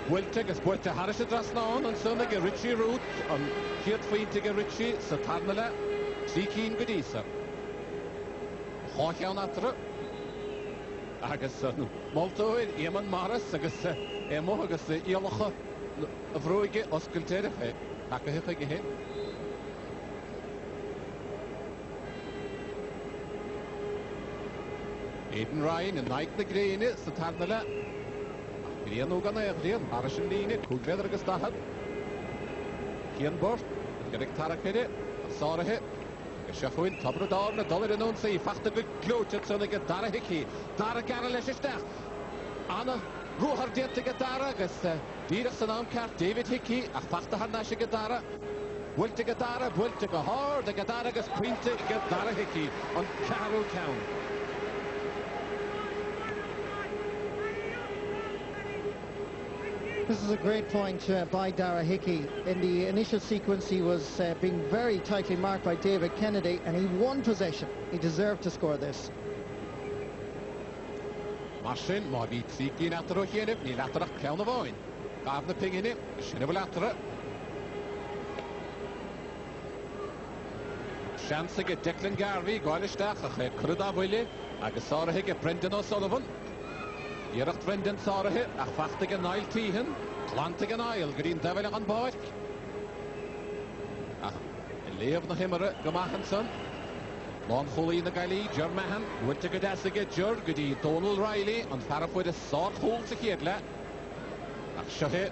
S3: Bwylte agus bwylte haris y dras naon an sy'n ag Richie Root an chiad ffeint ag Richie sa tarnala 3 cyn gydisa. Chach iawn atra agus moltowyr Eamon Morris agus emo agus iolcha y frwyge osgylter y fe ac y hych ag hyn. Aidan Ryan yn naig na greini sa tarnala. Grian o gan eifrian, haris yn líne, cúdfedar agus dahad. Cian bort, gydag tarakere, sarahe. Siachwyn, Tabrador, na dollar yn o'n sy'n ffachta gyd glwtio sy'n ag dara hici. Dara gara leis ystach. Anna, rwhar diant ag dara, agus dyrach sy'n amcar, David Hickey, ach ffachta har nas ag dara. Bwylt ag dara, bwylt ag hard, ag dara agus pwynta ag dara hici, ond carw cawn.
S4: This is a great point by Dara Hickey. In the initial sequence, he was being very tightly marked by David Kennedy, and he won possession. He deserved to score this.
S3: Marsin, ma fi 3 gyn atro hynny, ni latrach cawn o foen. Gaf na ping hynny, sy'n efo latra. Siansig y Declan Garvey, gwael ystach, ach cwrdd a fwyli, ag y Sarahig y Brendan O'Sullivan. Ieracht Brendan Sarahig, ach fachtig yn ail tîhyn, clantig yn ail, gyda'n defel ag an boeth. Ach, y leaf na hymara gymach yn son. Lon chwli na gael i, Jor Mahan, wynta gydasig y Jor, gyda Donald Riley, ond farafwyd y sor chwl sy'n chydle. Ach syhe,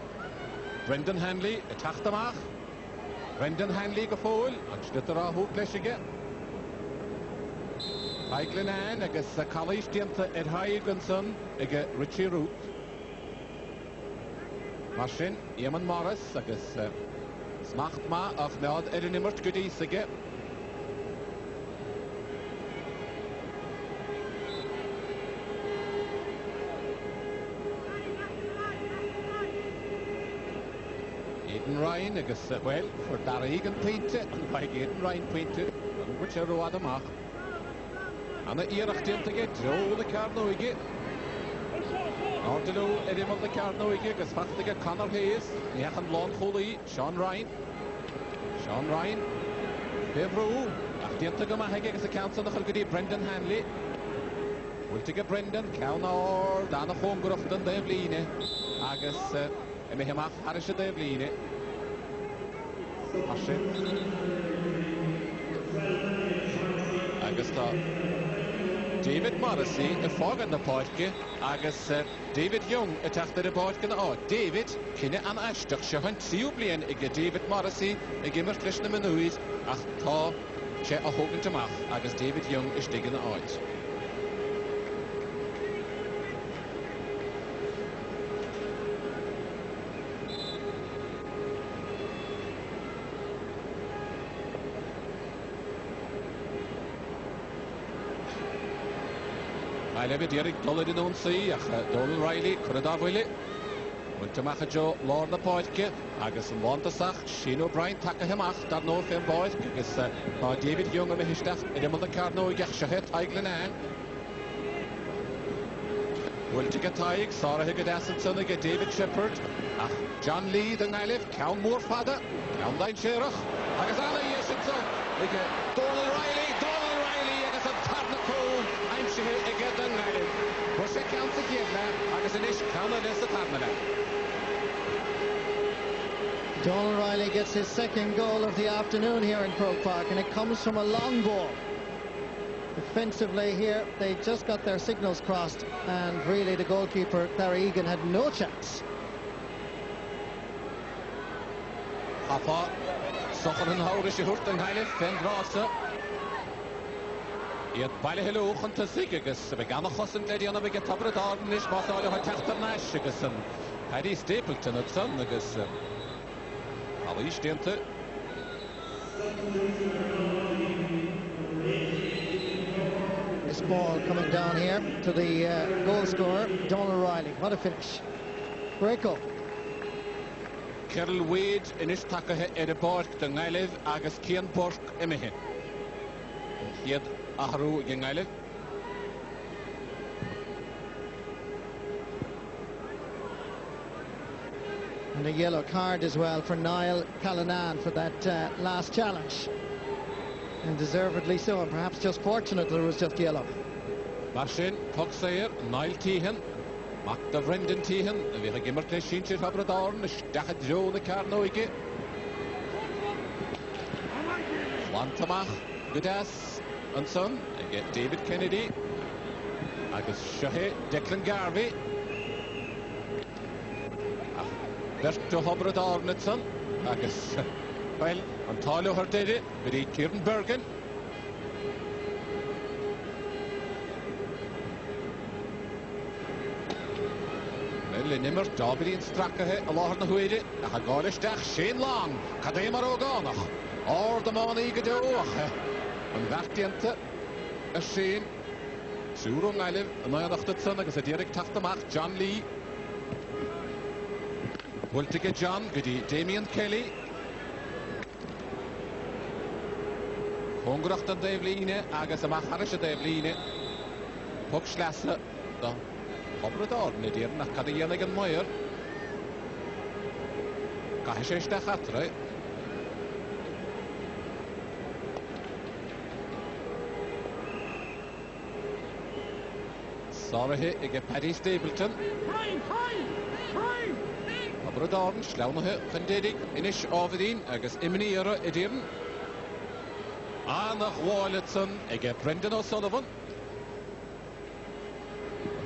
S3: Brendan Hanley, y tachtamach. Brendan Hanley gyffwyl, ond sdytter a hwg leisig e. Aiglin Ann, agus Calais dianta haig yn son, ag Richie Root. Marsin, Eamon Morris, agus smacht ma, ach mead yn immert gydysig e. Aidan Ryan, agus, wel, for Dara Egan pwynte, ond faig Aidan Ryan pwynte, ond gwrt e'r rwad amach. Anna iarach diant ag drol y carnwygi. Nordilw edimod y carnwygi, agus fachtig y Conor Hayes, ni ach yn lon chwli, Sean Ryan. Sean Ryan, befrw, ach diant ag yma heg agus y cawnson ach gyda Brendan Hanley. Wyltig y Brendan, cawn o'r dan y ffôn gwrwcht yn defline, agus ymau hymach haris y defline. Marsin. Agus da David Morrissey y ffog yn y poetge, agus David Young y tachtar y poetge na o. David, cynne an ashtach, sy'n tiw blien ag David Morrissey ag immert leis na mynwyd, ach ta se a hogan tamach, agus David Young is dig yn y oed. Lefyd Erik Dollard yn o'n si, ach Donald Riley, cwrdd a fwyli. Wynta mach a jo lor na poethge, agus yn lont asach, Shane O'Brien taca hymach, dar nôl ffyn boeth, agus ma David Young am y hystach, edrych yn y carno i gach syhet aiglin an. Wynta gataig, Sarah Higgadasson ag David Shepherd, ach John Lee yng Ngailif, cawn môr ffada, cawn dain sierach, agus anna i eisiau ag Donald Riley, agus yn tarna cwl, I'm sure again than Ireland. But she counts again now, agus an ish count on this at
S4: Donald Riley gets his second goal of the afternoon here in Croke Park, and it comes from a long ball. Defensively here, they just got their signals crossed, and really the goalkeeper, Dara Egan, had no chance.
S3: Hapa, sochar an hawrish I hwrt yng Nghaelif, fen drasa. Iad baile helwch yn tysig agos y began achos yn gledi anna fe get tabra darn nish mas oelio ha techter nash agos yn Paddy Stapleton at son agos Ali stiente.
S4: This ball coming down here to the goal scorer, Donald Riley. What a finish. Great goal.
S3: Kerl Wade in is takahe y borg dy Nghaelif agos Cian Borg imihe. Iad ahrw yng Nghaelif.
S4: And a yellow card as well for Niall Callanan for that last challenge. And deservedly so, and perhaps just fortunate that it was just yellow.
S3: Marsin, Pogsair, Niall Tehan, Magda Brendan Tehan, vi har gimmert det Shinchir Habradorn, Stachat Joe the Carnoige. Lantamach, Gudas, and son, I get David Kennedy. Agus Shahe, Declan Garvey. Berto Habradornetson, Agus, well, Antalio Herdede, Bidi Kieran Bergen. Well, nimmer, Dobby in Strakahe, Allah na Huide, a Hagolistach, Shane Long, Kademar O'Gonach, or the Moni Gadoach, and Vertiente, a Shane, Surung Island, and I have son, because a direct Taftamach, John Lee. Will take a John, Goody, Damien Kelly. Hongracht an Devline, Agus a Macharish a Devline. Puckschlasse, the Hobrador, Nidir, Nakadianig and Moyer. Kahishesh da Hatre. Sorry, I get Paddy Stapleton. Abradorn, Schlaunahe, Vendedig, Inish Overdien, Agus Iminiera, Edirn. Anach Walletson, I get Brendan O'Sullivan.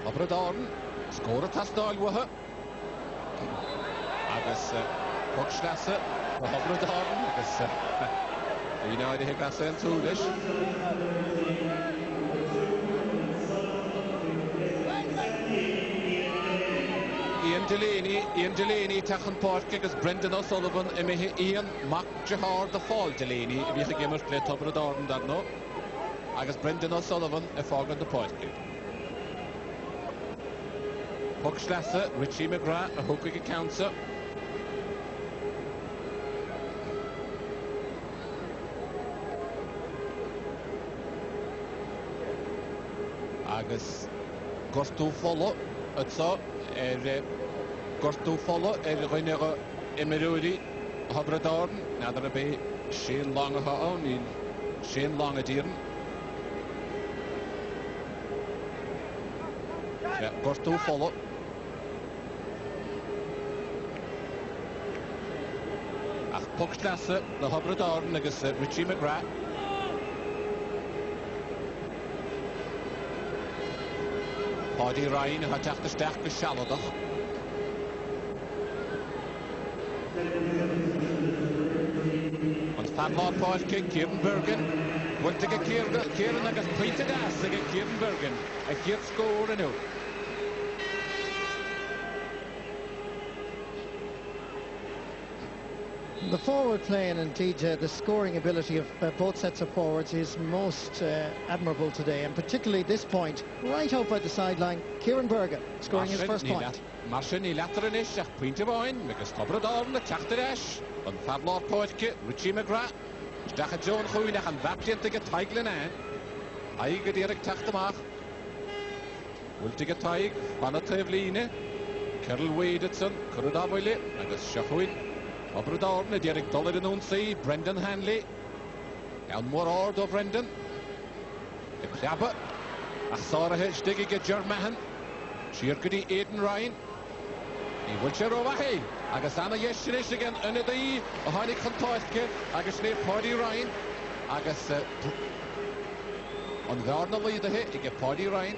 S3: Abradorn, score a Tasdal Waha. Agus Puckschlasse, Abradorn, Agus you know, I think that's in Tulish. Ian Delaney, Tachan Park, agus Brendan O'Sullivan, Ian Mac Jahar the Fall Delaney, if you have given play top of the door and that no. Agus Brendan O'Sullivan, a fog on the park. Puckschlasse, Richie McGrath, a hooking counter. Agus Gortu follow, it's so. Gortu follow, Renera Emerudi, Habradorn, Nather Bay, Shane Long a Haon, Shane Long a Deern. Gortu follow. Ach, Puckschlasse, the Habradorn, agus Richie McGrath. Paddy Ryan had tacht de sterke Shalodach. And Padlard Park, Kieran Bergen. Will take a Kieran agus Peter Das against Kieran Bergen. A Kier score and out.
S4: The forward play and indeed the scoring ability of both sets of forwards is most admirable today, and particularly this point, right out by the sideline, Kieran Bergen scoring his first point.
S3: Marsin I Latranish, a point of wine, because Tobradorn, the Chachterash, and Fadlor Poitke, Richie McGrath, Stachat John Huynach, and Vaptian to get Tiglin in. I get Eric Tachtamach. Will take a Tig, Banatevline, Kerl Wadetson, Kurudavile, and the Shahuin. Abradorn, a Derek Dollar in Unsay, Brendan Hanley, and more order Brendan. The Clapper, a Sarah Stiggy get Germahan, Shirkady Aiden Ryan. He will share over hey. Agasana Yeshirish again, another a Honey Contoske, Agasne Paddy Ryan, Agas on Garner lead the hit, he get Paddy Ryan.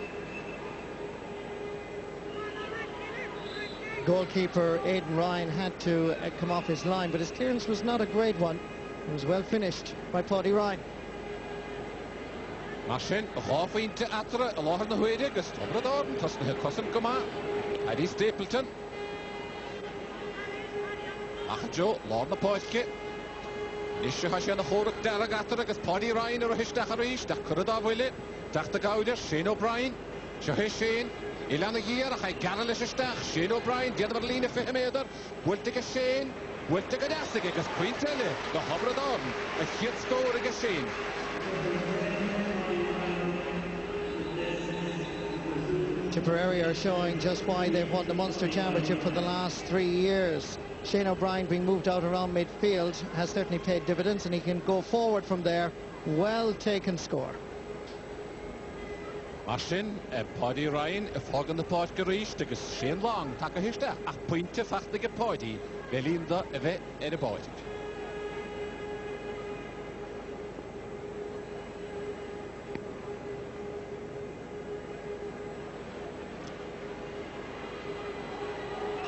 S4: Goalkeeper Aidan Ryan had to come off his line, but his clearance was not a great one. It was well finished by Paddy Ryan.
S3: Marsin, a half-inch atra, a lot of the way, agus Tobrador, Cosm Goma, Eddie Stapleton. Achajo, Lord the Poitke. Nisha Hashan, the Horuk Daragatra, agus Paddy Ryan, or Hishtacharish, the Kurada Willie, Dr. Gowder, Shane O'Brien, Shahish Shane, Ilana Gear, High Garalish Stach, Shane O'Brien, the other Lena Fehemader, will take a Shane, will take a Dastic, as Quintelle, the Hobrador, a hit score against Shane.
S4: Tipperary are showing just why they've won the Munster Championship for the last 3 years. Shane O'Brien being moved out around midfield has certainly paid dividends, and he can go forward from there. Well taken score.
S3: Marsin, Paddy Ryan, a fog on the pod garish, the Shane Long, Takahista, a point to fact the Paddy, Belinda, a vet, and a boy.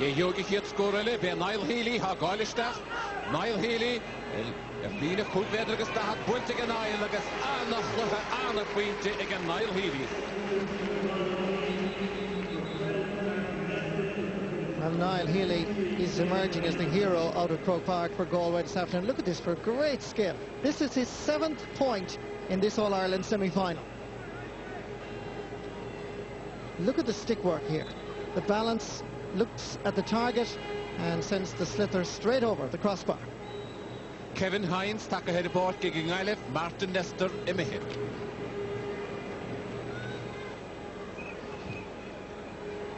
S3: Yogi hit scorele, be Niall Healy, ha Gailistach, Niall Healy, Lina Coolvedrigus, the hat Buntig and Niall, agus Anna Quinte again Niall Healy.
S4: Well, Niall Healy is emerging as the hero out of Croke Park for Galway this afternoon. Look at this for great skill. This is his 7th point in this All-Ireland semi-final. Look at the stick work here. The balance, looks at the target and sends the slither straight over the crossbar.
S3: Kevin Hines, Takahead aboard, gigging Ileigh, Martin Nestor, Imihin.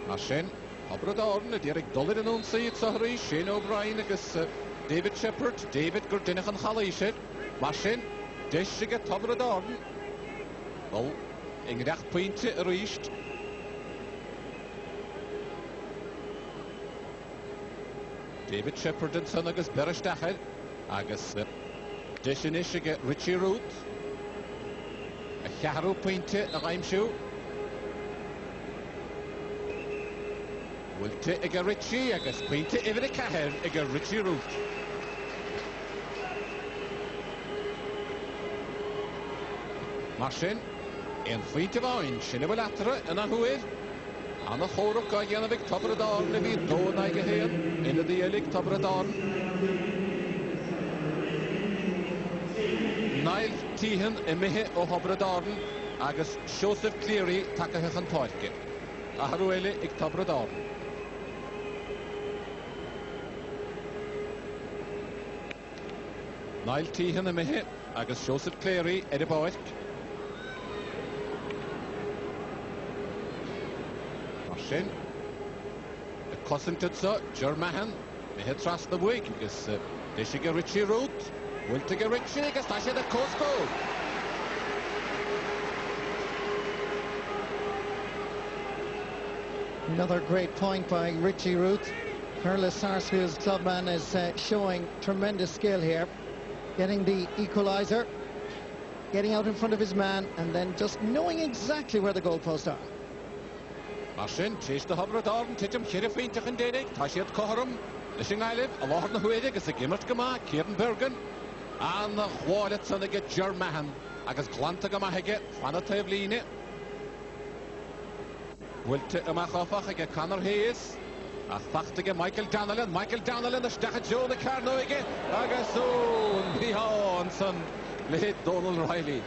S3: Marsin, Hobradorn, Derek Dullin and Unseed, Sahari, Shane O'Brien, agus David Shepherd, David Gurdinach and Halisher. Marsin, Deshiga Hobradorn. Well, Ingridach Pointe reached. David Shepherd and son agus Borris-Ileigh, agus Dishinish Richie Root, a Chiaro Pointe a Raimshoe, Wilte ag Richie agus Pointe Ivry Caher ag Richie Root. Marsin, en Pointe Vain, Shinnebalatra and a Huid. Anna Choruk a Janavik Tobrador, Levi Dona Gahan, in the Elik Tobrador. Niall Tehan, Emihe o Hobradorn, agus Joseph Cleary, Takahechan Poitke. Aharuele ik Tobrador. Niall Tehan, Emihe, agus Joseph Cleary, Ediboik. Marsin, a Cossington, Germahan, we hit trust the week, because they should get Richie Root, will take a Richie, because I said a Costco.
S4: Another great point by Richie Root. Hurling Sarsfield's clubman is showing tremendous skill here, getting the equaliser, getting out in front of his man, and then just knowing exactly where the goalposts are.
S3: Marsin, chase the Hobradorn, Titum, Sheriffintach and Derek, Tashiat Koharum, Lishing Ileigh, Allah na Huedig, as a Gimmert Gama, Kieran Bergen, and the Wallet son get Germahan, agus Glanta Gamahege, Fanata Line, Wilte Amachofach, a Connor Hayes, a Fachtige Michael Donnellan, the Stachat Joe, the Carnoige, Agasoon, Bihonson, late Donald Riley.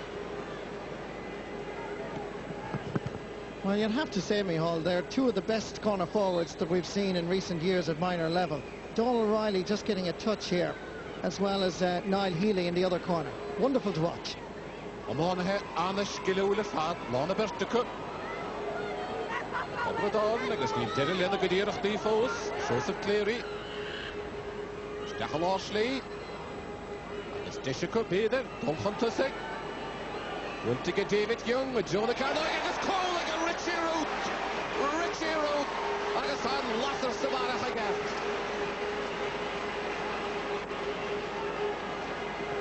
S4: Well, you'd have to say, Micheál, they're two of the best corner forwards that we've seen in recent years at minor level. Donald Riley just getting a touch here, as well as Niall Healy in the other corner. Wonderful to watch.
S3: Amanahe Anish Gilula Fad, Lana Bertuku. Obrador, agus ní Derry Lena Gadirach Defos, Joseph Cleary, Stachel Ashley, agus Dishiku Beder, Tom Huntusig. Will to get David Young with Jonah Carnoy, agus Cole again, Richie Root, agus on Lasser Savarach again.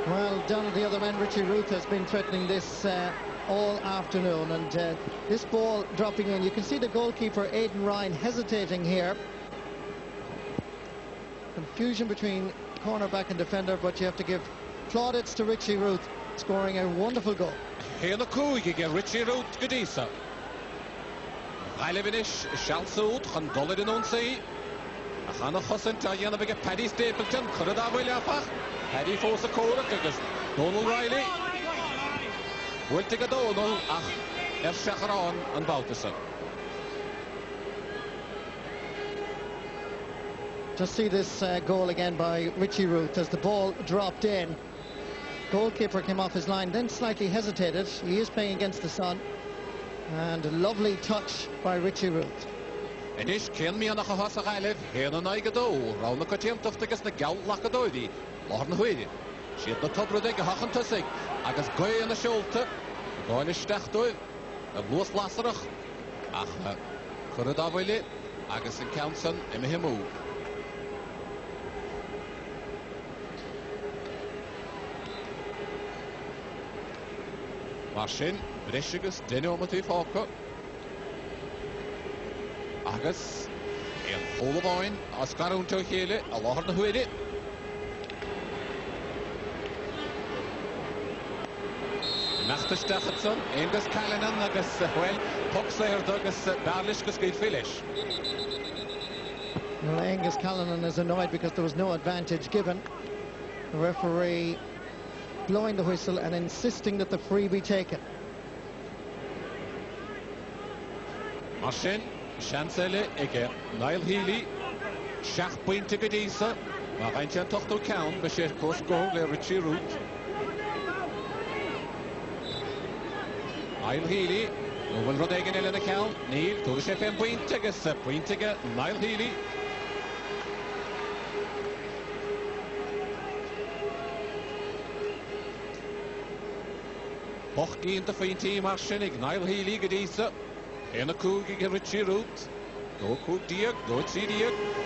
S4: Well, down at the other end, Richie Root has been threatening this all afternoon, and this ball dropping in. You can see the goalkeeper, Aidan Ryan, hesitating here. Confusion between cornerback and defender, but you have to give plaudits to Richie Ruth, scoring a wonderful goal.
S3: Héna cúig ige Richie Ruth go dísa. Ghailebinish Shalsút chan dollad in onsaí. A chana chosan ta dhéanamh ige Paddy Stapleton churad a bhfuil afach. Paddy fós a córach agus Donald Riley. Bhfuilte go Donald ach seacharán an báutasa.
S4: Just see this goal again by Richie Ruth as the ball dropped in. Goalkeeper came off his line, then slightly hesitated. He is playing against the sun. And a lovely touch by Richie Ruth.
S3: Inis cén mi anach a hos a Ghaileb, héna na ige dó, rána go tíamtocht agus na gallach a dóidí, láhar na huidi. Siad na tobrúdig a hachan tusig, agus goi an a siolta, gáin isteach dóid, a blúas lasarach, ach churad a bhile, agus yn cawnsan imi himú. Mar sin, brishigus dine o matí fáca. Agus, ein fóla báin, as garún tó chéile, a láhar na huidi. Nachtasteachadson, Angus Callanan agus, well, Puxair agus Barlish gus gaid Philish.
S4: Well, Angus Callanan is annoyed because there was no advantage given. The referee blowing the whistle and insisting that the free be taken.
S3: Marsin, Chancelle ige Niall Healy, Shach Pointe Gadisa, maar eintje toch door count, beschert koos goal le Richie Ruth. Niall Healy, Owen Rodegen in de count, Neil, door de chef en Pointe Niall Healy. Hochgi in de feintje Marsin, ig Niall Healy Gadisa. En een koek Richie Ruth. Door koek Diak, door Diak.